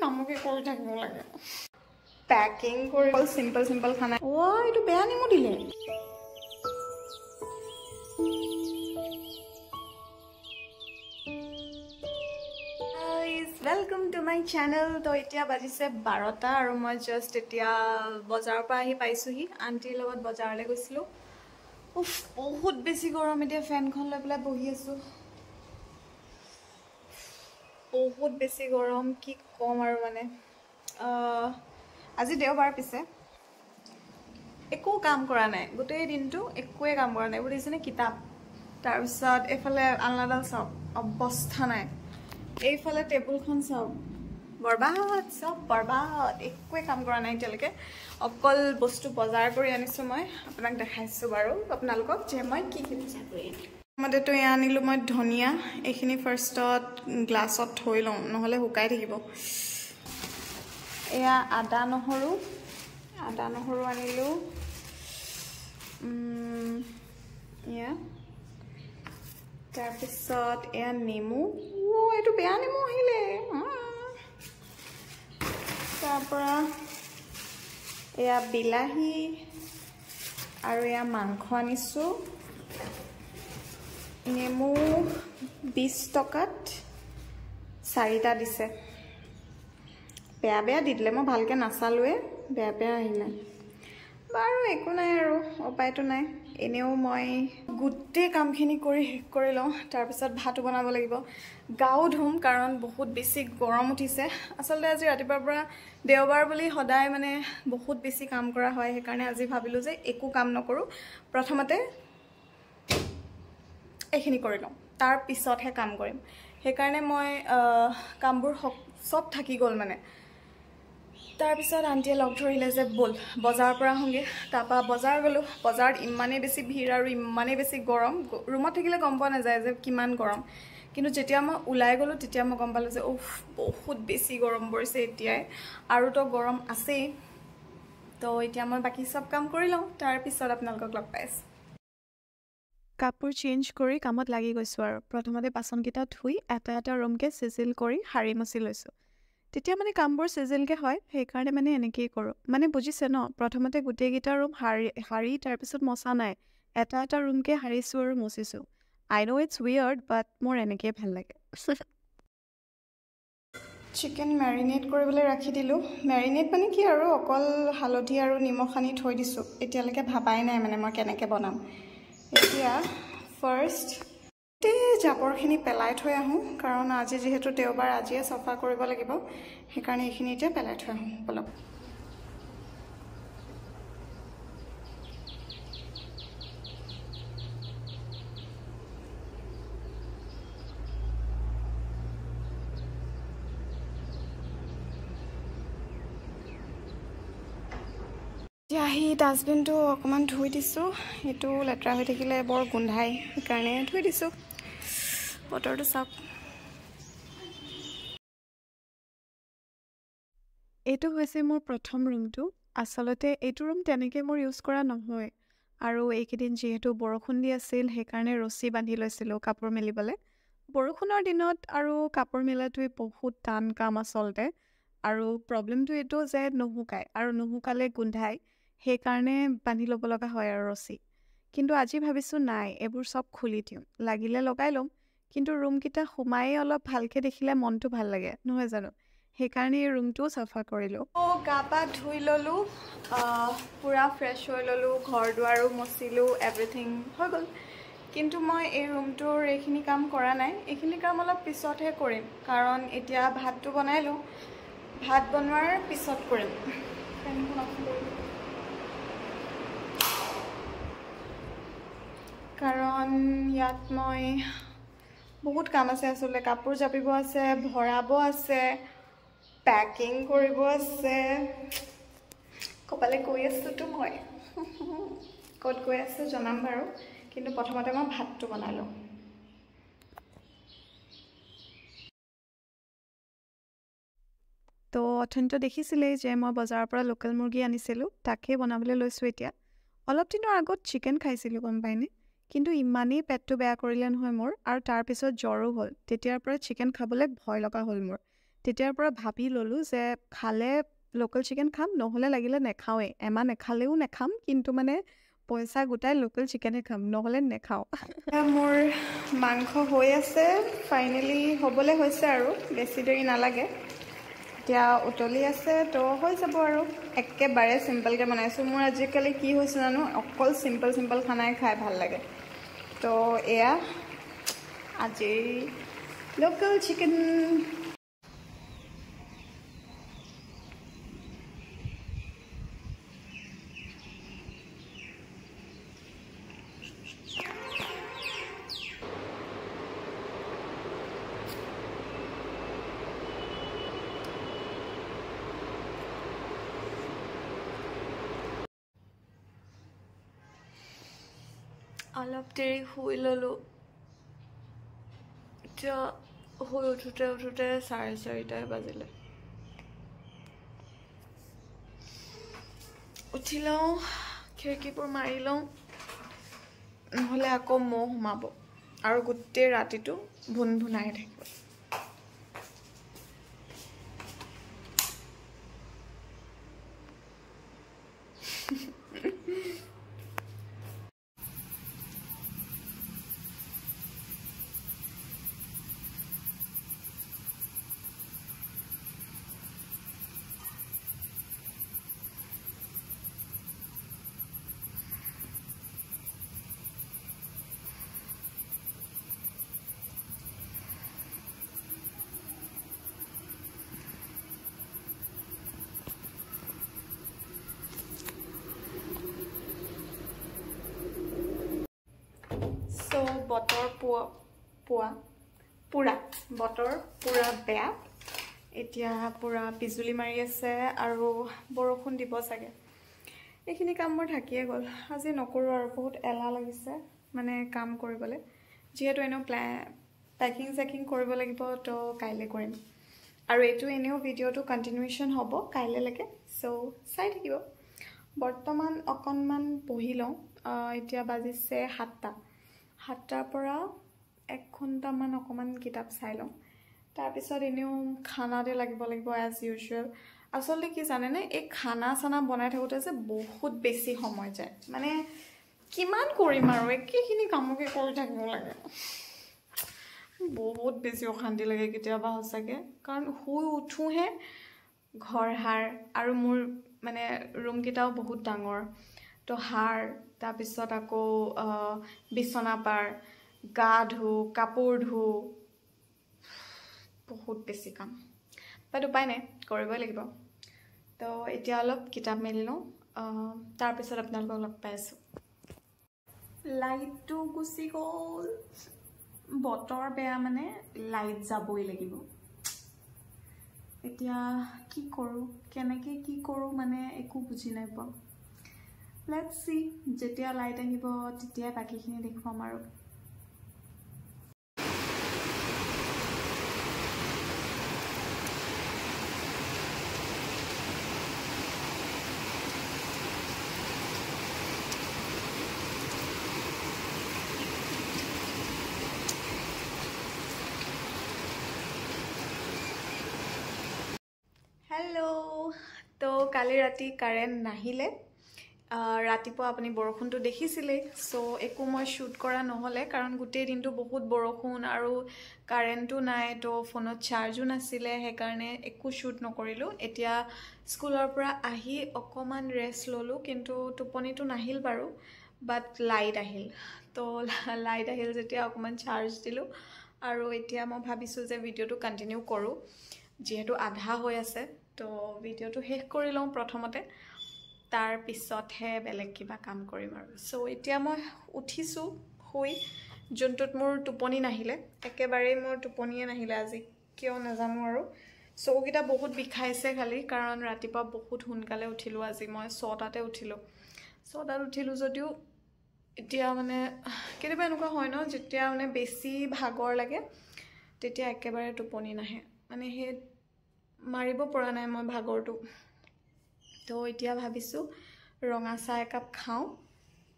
কামকে কৰি থাকিব লাগে পেকিং কৰি সিম্পল খানা এইটো বেয়া নিমু দিলে Welcome to my channel. तो इतिया बजी से 12টা আৰু মই জাস্ট এতিয়া বজাৰৰ পৰা আহি পাইছোহি আন্টিৰ লগত বজাৰলৈ গৈছিলো উফ বহুত বেছি গৰম এতিয়া ফেনখন লৈ পেলাই বহি আছো বহুত বেছি গৰম কি কম আৰু মানে আজি দেওবাৰ পিছে একো কাম কৰা নাই গোটেই দিনটো একোৱে কাম কৰা নাই বুজিছেনে কিতাপ তাৰ পিছত এফালে আলনাডাল সব অৱস্থা নাই এইফালে টেবুলখন সব বৰবাদ একোৱে কাম কৰা নাই এতিয়ালৈকে অকল বস্তু বজাৰ কৰি আনিছো মই আপোনাক দেখাইছো বাৰু আপোনালোকক যে মই কি কি বজাৰ কৰি আনিলো মতেতো এ আনিলো মই ধনিয়া এইখিনি ফাৰ্ষ্টত গ্লাছত থৈ লওঁ নহলে শুকাই থাকিব এয়া আদা নহৰু আনিলো এয়া তাৰপিছত এয়া নেমু এইটো বেয়া নেমু আহিলে তাৰপৰা এয়া বিলাহী আৰু এয়া মাংস আনিছো নেমু 20 টকাত 4টা দিছে বেয়া দিলে মই ভালকে নাচালোৱে বেয়া আহিলে বাৰু একো নাই আৰু উপায়টো নাই এনেও মই গুটেই কামখিনি কৰি শেষ কৰি লওঁ তাৰ পিছত ভাত বনাব লাগিব গাও ধুম কাৰণ বহুত বেছি গৰম উঠিছে আসলে আজি ৰাতিপুৱাৰ পৰা দেওবাৰ বুলি সদায় মানে বহুত বেছি কাম কৰা হয় সেইকাৰণে আজি ভাবিলো যে একো কাম নকৰো প্ৰথমতে এইখিনি কৰি লওঁ তাৰ পিছতহে কাম কৰিম সেইকাৰণে মই কামবোৰ সব থাকি গ'ল মানে তাৰ পিছত আন্টিয়ে লগ ধৰিলে যে বল বজাৰৰ পৰা আহোগে তাপা বজাৰ গলো বজাৰত ইমানেই বেছি ভিৰ আৰু ইমানেই বেছি গৰম ৰুমত থাকিলে গম পোৱা নাযায় যে কিমান গৰম কিন্তু যেতিয়া মই ওলাই গলো তেতিয়া মই গম পালো যে উফ বহুত বেছি গৰম পৰিছে এতিয়াই আৰু তো গৰম আছেই তো এতিয়া মই বাকি সব কাম কৰি লওঁ তাৰ পিছত আপোনালোকক লগ পাইছো কাপোৰ চেঞ্জ কৰি কামত লাগি গৈছো আৰু প্ৰথমতে বাচনকেইটা ধুই এটা ৰুমকে সিজিল কৰি হাৰি মচি লৈছো তেতিয়া মানে কামবোৰ সিজিলকে হয় সেইকাৰণে মানে এনেকেই কৰো মানে বুজিছে ন প্ৰথমতে গুটেইকেইটা ৰুম হাৰি তাৰ পিছত মচা নাই এটা ৰুমকে হাৰিছো আৰু মচিছো I know it's weird but মোৰ এনেকেই ভাল লাগে চিকেন মেৰিনেট কৰিবলৈ ৰাখি দিলো মেৰিনেট মানে কি আৰু অকল হালধি আৰু নিমখ আনি থৈ দিছো এতিয়ালৈকে ভাবাই নাই মানে মই কেনেকৈ বনাম এতিয়া ফাৰ্ষ্ট জাবৰখিনি পেলাই থৈ আহোঁ কাৰণ আজি যেহেতু দেওবাৰ আজিয়ে সফা কৰিব লাগিব সেইকাৰণে এইখিনি এতিয়া পেলাই থৈ আহোঁ অলপ আহি ডাষ্টবিনটো অকণমান ধুই দিছোঁ এইটো লেতেৰা হৈ থাকিলে বৰ গোন্ধাই সেইকাৰণে ধুই দিছোঁ বতৰটো চাওক এইটো হৈছে মোৰ প্ৰথম ৰুমটো আচলতে এইটো ৰুম তেনেকৈ মোৰ ইউজ কৰা নহয় আৰু এইকেইদিন যিহেতু বৰষুণ দি আছিল সেইকাৰণে ৰছী বান্ধি লৈছিলোঁ কাপোৰ মেলিবলৈ বৰষুণৰ দিনত আৰু কাপোৰ মেলাটোৱে বহুত টান কাম আচলতে আৰু প্ৰব্লেমটো এইটো যে নুশুকায় আৰু নুশুকালে গোন্ধায় সেইকাৰণে বান্ধি ল'ব লগা হয় আৰু ৰছী কিন্তু আজি ভাবিছোঁ নাই এইবোৰ চব খুলি দিওঁ লাগিলে লগাই ল'ম কিন্তু ৰুমকেইটা সোমায়ে অলপ ভালকৈ দেখিলে মনটো ভাল লাগে নহয় জানো সেইকাৰণে এই ৰুমটোও চাফা কৰিলোঁ গা পা ধুই ল'লোঁ পূৰা ফ্ৰেছ হৈ ল'লোঁ ঘৰ দুৱাৰো মচিলোঁ এভৰিথিং হৈ গ'ল কিন্তু মই এই ৰুমটোৰ এইখিনি কাম কৰা নাই এইখিনি কাম অলপ পিছতহে কৰিম কাৰণ এতিয়া ভাতটো বনাই লওঁ ভাত বনোৱাৰ পিছত কৰিম কাৰণ ইয়াত মই বহুত কাম আছে আচলতে কাপোৰ জাপিব আছে ভৰাব আছে পেকিং কৰিব আছে কপালে গৈ আছোতো মই ক'ত গৈ আছো জনাম বাৰু কিন্তু প্ৰথমতে মই ভাতটো বনাই লওঁ তো অথনিটো দেখিছিলেই যে মই বজাৰৰ পৰা লোকেল মুৰ্গী আনিছিলোঁ তাকে বনাবলৈ লৈছোঁ এতিয়া অলপ দিনৰ আগত চিকেন খাইছিলোঁ গম পাইনে কিন্তু ইমানেই পেটটো বেয়া কৰিলে নহয় মোৰ আৰু তাৰপিছত জ্বৰো হ'ল তেতিয়াৰ পৰা চিকেন খাবলৈ ভয় লগা হ'ল মোৰ তেতিয়াৰ পৰা ভাবি ল'লোঁ যে খালে লোকেল চিকেন খাম, নহ'লে লাগিলে নেখাওঁৱেই। এমাহ নেখালেও নেখাম, কিন্তু মানে পইচা গোটাই লোকেল চিকেনে খাম, নহ'লে নেখাওঁ। মোৰ মাংস হৈ আছে, ফাইনেলি হ'বলৈ হৈছে আৰু বেছি দেৰি নালাগে। এতিয়া উতলি আছে তো হৈ যাব আৰু। একেবাৰে চিম্পলকৈ বনাইছোঁ। মোৰ আজিকালি কি হৈছে জানো, অকল চিম্পল খানাই খাই ভাল লাগে। তো এয়া আজিৰ লোকেল চিকেন। অলপ দেৰি শুই ল'লোঁ। এতিয়া শুই উঠোতে 4:30 বাজিলে। উঠি লওঁ, খিৰিকীবোৰ মাৰি লওঁ, নহ'লে আকৌ মহ সোমাব আৰু গোটেই ৰাতিটো ভুনভুনাই থাকিব। বতৰ বতৰ পুৰা বেয়া। এতিয়া পুৰা বিজুলী মাৰি আছে আৰু বৰষুণ দিব চাগে। এইখিনি কাম মোৰ থাকিয়ে গ'ল। আজি নকৰোঁ আৰু, বহুত এলাহ লাগিছে মানে কাম কৰিবলৈ। যিহেতু এনেও পেকিং কৰিব লাগিব, তো কাইলৈ কৰিম। আৰু এইটো এনেও ভিডিঅ'টো কণ্টিনিউৱেশ্যন হ'ব কাইলৈলৈকে, চ' চাই থাকিব। বৰ্তমান অকণমান পঢ়ি লওঁ। এতিয়া বাজিছে 7টাৰ পৰা 1 ঘণ্টামান অকণমান কিতাপ চাই লওঁ। তাৰপিছত এনেও খানাতে লাগিব এজ ইউজুৱেল। আচলতে কি জানেনে, এই খানা চানা বনাই থাকোঁতে যে বহুত বেছি সময় যায়। মানে কিমান কৰিম আৰু, একেখিনি কামকে কৰি থাকিব লাগে। বহুত বেছি অশান্তি লাগে কেতিয়াবা সঁচাকৈ। কাৰণ শুই উঠোহে ঘৰ সাৰ, আৰু মোৰ মানে ৰুমকেইটাও বহুত ডাঙৰ, তো সাৰ, তাৰপিছত আকৌ বিচনা পাৰ, গা ধো, কাপোৰ ধো, বহুত বেছি কাম। বাট উপায় নাই, কৰিবই লাগিব। তো এতিয়া অলপ কিতাপ মেলি লওঁ, তাৰপিছত আপোনালোকক লগ পাই আছোঁ। লাইটটো গুচি গ'ল। বতৰ বেয়া মানে লাইট যাবই লাগিব। এতিয়া কি কৰোঁ, কেনেকৈ কি কৰোঁ মানে একো বুজি নাই পোৱা। লেটছ চি, যেতিয়া লাইট আহিব তেতিয়াই বাকীখিনি দেখুৱাম আৰু। হেল্ল', তো কালি ৰাতি কাৰেণ্ট নাহিলে। ৰাতিপুৱা আপুনি বৰষুণটো দেখিছিলেই, চ' একো মই শ্বুট কৰা নহ'লে, কাৰণ গোটেই দিনটো বহুত বৰষুণ আৰু কাৰেণ্টো নাই, তো ফোনত চাৰ্জো নাছিলে, সেইকাৰণে একো শ্বুট নকৰিলোঁ। এতিয়া স্কুলৰ পৰা আহি অকণমান ৰেষ্ট ল'লোঁ, কিন্তু টোপনিটো নাহিল বাৰু, বাট লাইট আহিল। তো লাইট আহিল যেতিয়া অকণমান চাৰ্জ দিলোঁ, আৰু এতিয়া মই ভাবিছোঁ যে ভিডিঅ'টো কণ্টিনিউ কৰোঁ, যিহেতু আধা হৈ আছে। তো ভিডিঅ'টো শেষ কৰি লওঁ প্ৰথমতে, তাৰপিছতহে বেলেগ কিবা কাম কৰিম আৰু। চ' এতিয়া মই উঠিছোঁ শুই, যোনটোত মোৰ টোপনি নাহিলে, একেবাৰেই মোৰ টোপনিয়ে নাহিলে আজি, কিয় নাজানো আৰু। চকুকেইটা বহুত বিষাইছে খালি, কাৰণ ৰাতিপুৱা বহুত সোনকালে উঠিলোঁ আজি। মই 6টাতে উঠিলোঁ। 6টাত উঠিলোঁ যদিও এতিয়া মানে কেতিয়াবা এনেকুৱা হয় ন, যেতিয়া মানে বেছি ভাগৰ লাগে তেতিয়া একেবাৰে টোপনি নাহে, মানে সেই মাৰিব পৰা নাই মই ভাগৰটো। তো এতিয়া ভাবিছোঁ ৰঙা চাহ একাপ খাওঁ,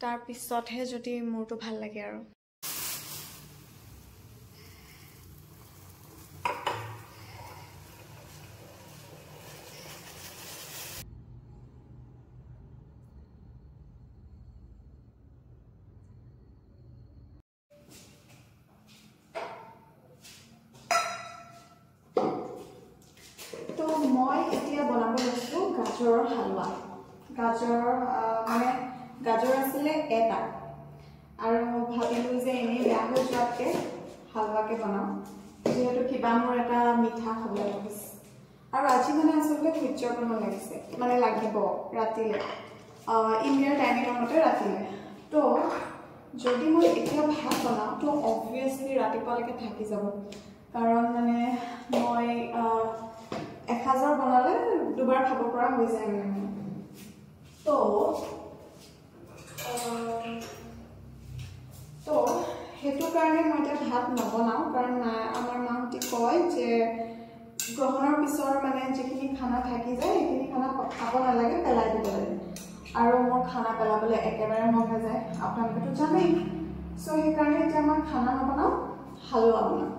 তাৰপিছতহে যদি মোৰটো ভাল লাগে আৰু। গাজৰৰ হালৱা গাজৰ মানে গাজৰ আছিলে এটা আৰু ভাবিলোঁ যে এনেই বেয়া হৈ যোৱাতকৈ হালৱাকে বনাওঁ যিহেতু কিবা মোৰ এটা মিঠা খাবলৈ লাগিছে আৰু আজি মানে আচলতে সূৰ্য গ্ৰহণ লাগিছে মানে লাগিব ৰাতিলৈ ইণ্ডিয়াৰ টাইমিঙৰ মতে ৰাতিলৈ তো যদি মই এতিয়া ভাত বনাওঁ তো অবভিয়াছলি ৰাতিপুৱালৈকে থাকি যাব কাৰণ মানে মই এসাঁজৰ বনালে দুবাৰ খাব পৰা হৈ যায় মানে তো সেইটো কাৰণে মই এতিয়া ভাত নবনাওঁ কাৰণ আমাৰ মাহঁতে কয় যে গ্ৰহণৰ পিছৰ মানে যিখিনি খানা থাকি যায় সেইখিনি খানা খাব নালাগে পেলাই দিব লাগে আৰু মোৰ খানা পেলাবলৈ একেবাৰে মন নাযায় আপোনালোকেতো জানেই চ' সেইকাৰণে এতিয়া মই খানা নবনাওঁ হালৱা বনাওঁ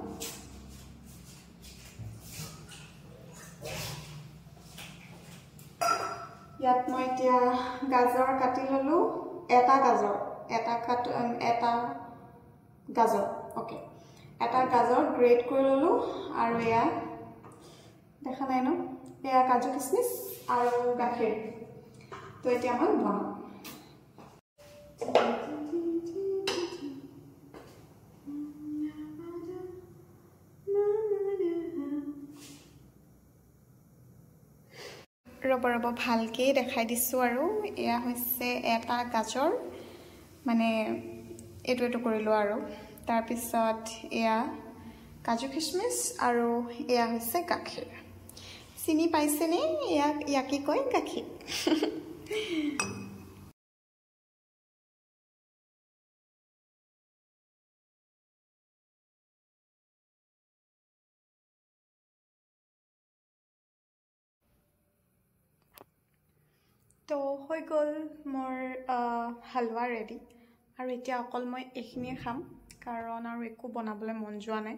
ইয়াত মই এতিয়া গাজৰ কাটি ল'লোঁ এটা গাজৰ অ'কে এটা গাজৰ গ্ৰেট কৰি ল'লোঁ আৰু এয়া দেখা নাই ন এয়া কাজু কিচমিচ আৰু গাখীৰ তো এতিয়া মই বনাওঁ ৰ'ব ভালকৈ দেখাই দিছোঁ আৰু এয়া হৈছে এটা গাজৰ মানে এইটো কৰিলোঁ আৰু তাৰপিছত এয়া কাজু কিচমিচ আৰু এয়া হৈছে গাখীৰ চিনি পাইছেনে ইয়াকে কয় গাখীৰ তো হৈ গ'ল মোৰ হালৱা ৰেডি আৰু এতিয়া অকল মই এইখিনিয়ে খাম কাৰণ আৰু একো বনাবলৈ মন যোৱা নাই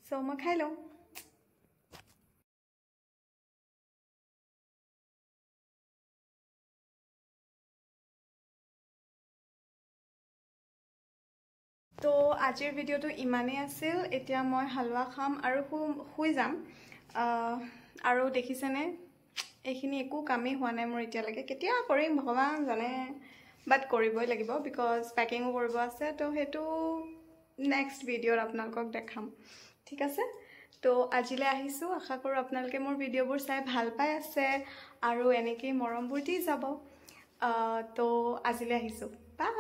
চ' মই খাই লওঁ তো আজিৰ ভিডিঅ'টো ইমানেই আছিল এতিয়া মই হালৱা খাম আৰু শুই যাম আৰু দেখিছেনে এইখিনি একো কামেই হোৱা নাই মোৰ এতিয়ালৈকে কেতিয়া কৰিম ভগৱান জানে বাট কৰিবই লাগিব বিকজ পেকিঙো কৰিব আছে তো সেইটো নেক্সট ভিডিঅ'ত আপোনালোকক দেখাম ঠিক আছে তো আজিলৈ আহিছোঁ আশা কৰোঁ আপোনালোকে মোৰ ভিডিঅ'বোৰ চাই ভাল পাই আছে আৰু এনেকেই মৰমবোৰ দি যাব তো আজিলৈ আহিছোঁ বাই